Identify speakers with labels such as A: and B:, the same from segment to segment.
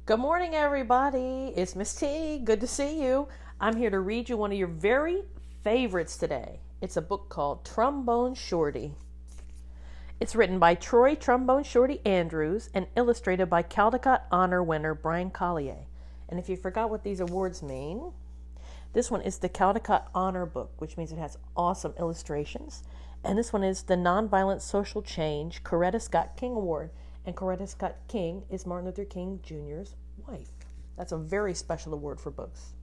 A: Good morning, everybody. It's Miss T. Good to see you. I'm here to read you one of your very favorites today. It's a book called Trombone Shorty. It's written by Troy Trombone Shorty Andrews and illustrated by Caldecott Honor winner Brian Collier. And if you forgot what these awards mean, this one is the Caldecott Honor book, which means it has awesome illustrations. And this one is the Nonviolent Social Change Coretta Scott King Award. And Coretta Scott King is Martin Luther King Jr.'s wife. That's a very special award for books.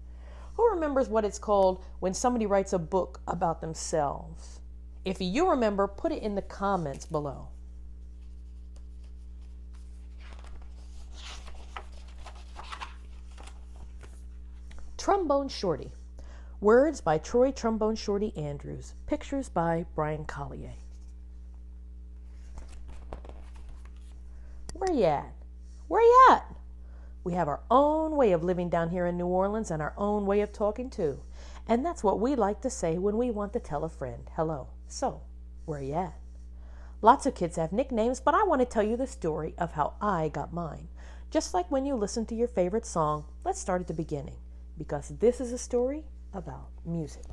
A: Who remembers what it's called when somebody writes a book about themselves? If you remember, put it in the comments below. Trombone Shorty. Words by Troy Trombone Shorty Andrews. Pictures by Brian Collier. Where you at? Where you at? We have our own way of living down here in New Orleans and our own way of talking too. And that's what we like to say when we want to tell a friend hello. So, where you at? Lots of kids have nicknames, but I want to tell you the story of how I got mine. Just like when you listen to your favorite song, let's start at the beginning, because this is a story about music.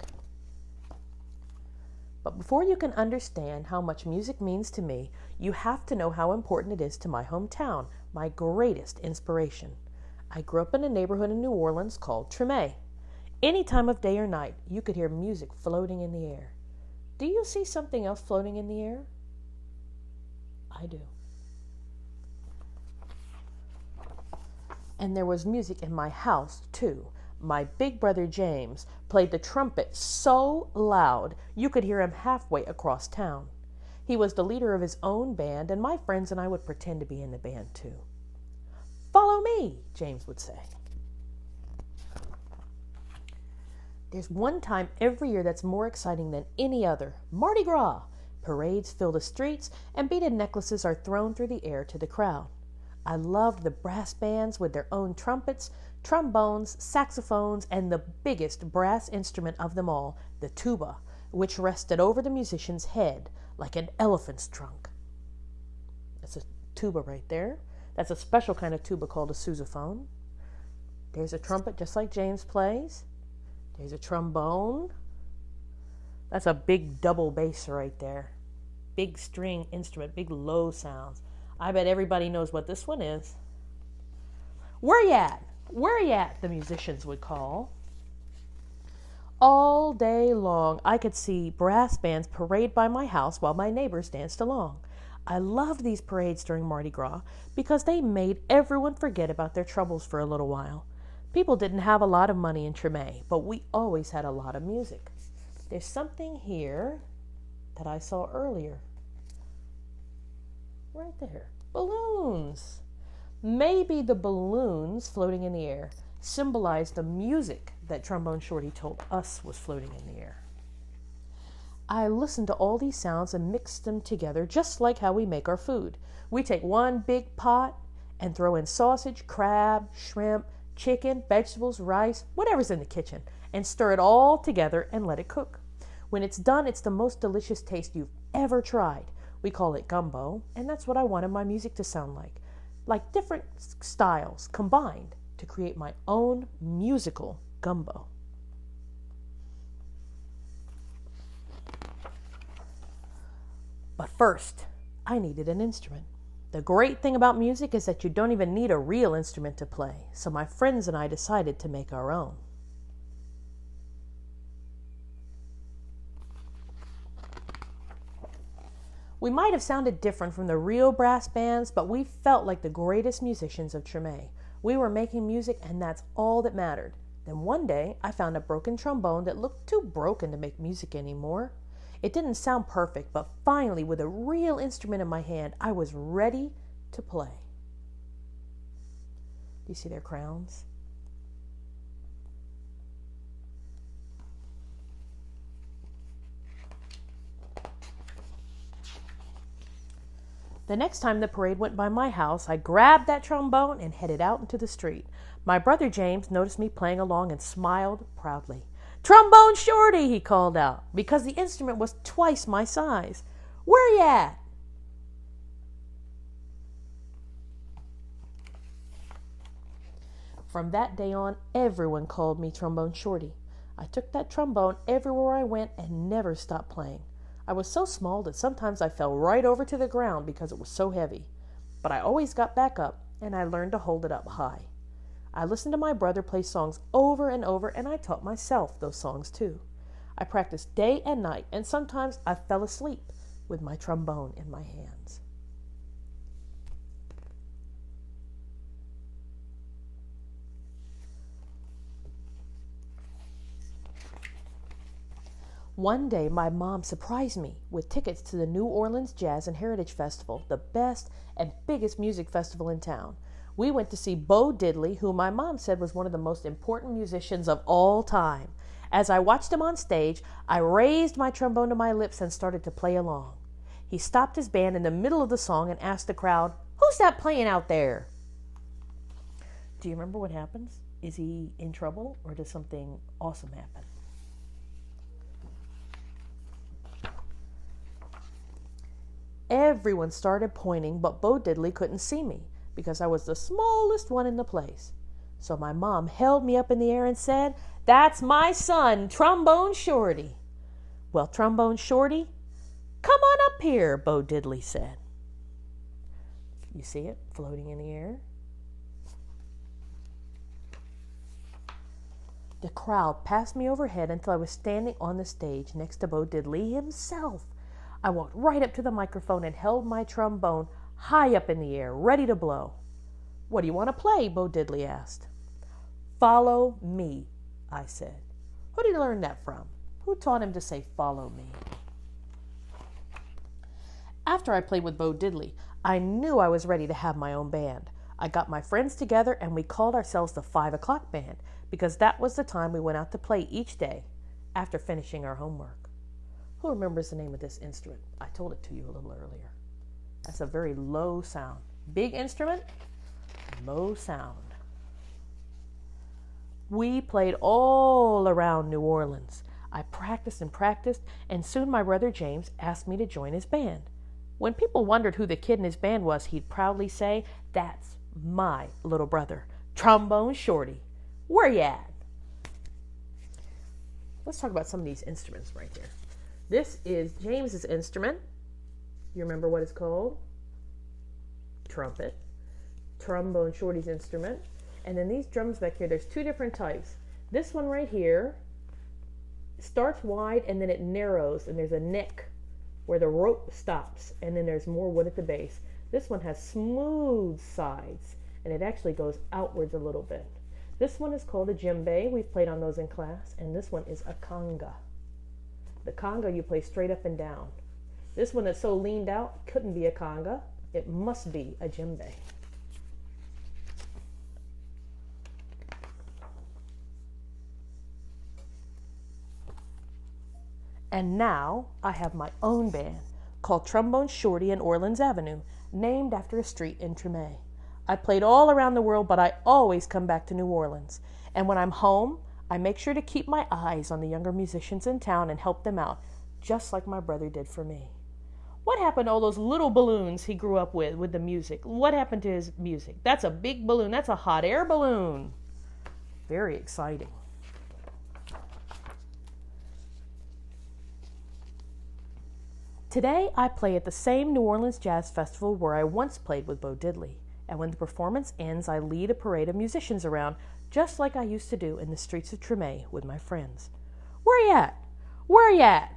A: But before you can understand how much music means to me, you have to know how important it is to my hometown, my greatest inspiration. I grew up in a neighborhood in New Orleans called Treme. Any time of day or night, you could hear music floating in the air. Do you see something else floating in the air? I do. And there was music in my house, too. My big brother James played the trumpet so loud you could hear him halfway across town. He was the leader of his own band, and my friends and I would pretend to be in the band too. "Follow me," James would say. There's one time every year that's more exciting than any other: Mardi Gras. Parades fill the streets, and beaded necklaces are thrown through the air to the crowd. I loved the brass bands with their own trumpets, trombones, saxophones, and the biggest brass instrument of them all, the tuba, which rested over the musician's head like an elephant's trunk. That's a tuba right there. That's a special kind of tuba called a sousaphone. There's a trumpet just like James plays. There's a trombone. That's a big double bass right there. Big string instrument, big low sounds. I bet everybody knows what this one is. "Where you at? Where you at?" the musicians would call. All day long, I could see brass bands parade by my house while my neighbors danced along. I loved these parades during Mardi Gras because they made everyone forget about their troubles for a little while. People didn't have a lot of money in Treme, but we always had a lot of music. There's something here that I saw earlier. Right there. Balloons. Maybe the balloons floating in the air symbolize the music that Trombone Shorty told us was floating in the air. I listened to all these sounds and mixed them together just like how we make our food. We take one big pot and throw in sausage, crab, shrimp, chicken, vegetables, rice, whatever's in the kitchen, and stir it all together and let it cook. When it's done, it's the most delicious taste you've ever tried. We call it gumbo, and that's what I wanted my music to sound like different styles combined to create my own musical gumbo. But first, I needed an instrument. The great thing about music is that you don't even need a real instrument to play, so my friends and I decided to make our own. We might have sounded different from the real brass bands, but we felt like the greatest musicians of Treme. We were making music, and that's all that mattered. Then one day, I found a broken trombone that looked too broken to make music anymore. It didn't sound perfect, but finally, with a real instrument in my hand, I was ready to play. Do you see their crowns? The next time the parade went by my house, I grabbed that trombone and headed out into the street. My brother James noticed me playing along and smiled proudly. "Trombone Shorty," he called out, because the instrument was twice my size. "Where you at?" From that day on, everyone called me Trombone Shorty. I took that trombone everywhere I went and never stopped playing. I was so small that sometimes I fell right over to the ground because it was so heavy. But I always got back up, and I learned to hold it up high. I listened to my brother play songs over and over, and I taught myself those songs too. I practiced day and night, and sometimes I fell asleep with my trombone in my hands. One day, my mom surprised me with tickets to the New Orleans Jazz and Heritage Festival, the best and biggest music festival in town. We went to see Bo Diddley, who my mom said was one of the most important musicians of all time. As I watched him on stage, I raised my trombone to my lips and started to play along. He stopped his band in the middle of the song and asked the crowd, "Who's that playing out there?" Do you remember what happens? Is he in trouble or does something awesome happen? Everyone started pointing, but Bo Diddley couldn't see me because I was the smallest one in the place. So my mom held me up in the air and said, "That's my son, Trombone Shorty." "Well, Trombone Shorty, come on up here," Bo Diddley said. You see it floating in the air? The crowd passed me overhead until I was standing on the stage next to Bo Diddley himself. I walked right up to the microphone and held my trombone high up in the air, ready to blow. "What do you want to play?" Bo Diddley asked. "Follow me," I said. Who did he learn that from? Who taught him to say, "Follow me"? After I played with Bo Diddley, I knew I was ready to have my own band. I got my friends together and we called ourselves the 5 o'clock band because that was the time we went out to play each day after finishing our homework. Who remembers the name of this instrument? I told it to you a little earlier. That's a very low sound. Big instrument, low sound. We played all around New Orleans. I practiced and practiced, and soon my brother James asked me to join his band. When people wondered who the kid in his band was, he'd proudly say, "That's my little brother, Trombone Shorty. Where you at?" Let's talk about some of these instruments right here. This is James's instrument. You remember what it's called? Trumpet. Trombone Shorty's instrument. And then these drums back here, there's 2 different types. This one right here starts wide and then it narrows and there's a neck where the rope stops and then there's more wood at the base. This one has smooth sides and it actually goes outwards a little bit. This one is called a djembe. We've played on those in class. And this one is a conga. The conga you play straight up and down. This one that's so leaned out couldn't be a conga. It must be a djembe. And now I have my own band called Trombone Shorty in Orleans Avenue, named after a street in Treme. I played all around the world, but I always come back to New Orleans. And when I'm home, I make sure to keep my eyes on the younger musicians in town and help them out, just like my brother did for me. What happened to all those little balloons he grew up with the music? What happened to his music? That's a big balloon. That's a hot air balloon. Very exciting. Today, I play at the same New Orleans Jazz Festival where I once played with Bo Diddley. And when the performance ends, I lead a parade of musicians around, just like I used to do in the streets of Treme with my friends. "Where you at? Where you at?"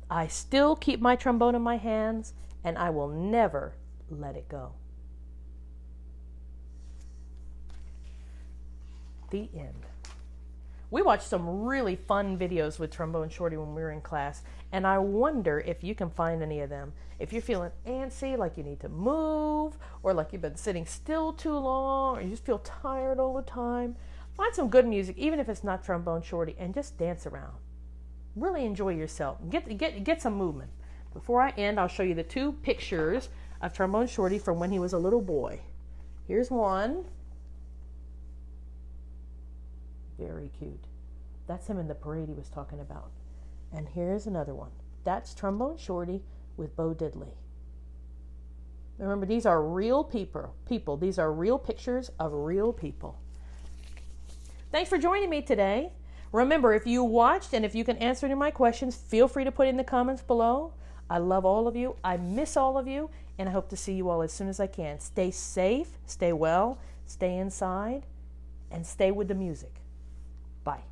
A: I still keep my trombone in my hands, and I will never let it go. The end. We watched some really fun videos with Trombone Shorty when we were in class, and I wonder if you can find any of them. If you're feeling antsy, like you need to move, or like you've been sitting still too long, or you just feel tired all the time, find some good music, even if it's not Trombone Shorty, and just dance around. Really enjoy yourself. Get some movement. Before I end, I'll show you the 2 pictures of Trombone Shorty from when he was a little boy. Here's one. Very cute. That's him in the parade he was talking about. And here's another one. That's Trombone Shorty with Bo Diddley. Remember, these are real people. These are real pictures of real people. Thanks for joining me today. Remember, if you watched and if you can answer any of my questions, feel free to put in the comments below. I love all of you. I miss all of you. And I hope to see you all as soon as I can. Stay safe, stay well, stay inside, and stay with the music. Bye.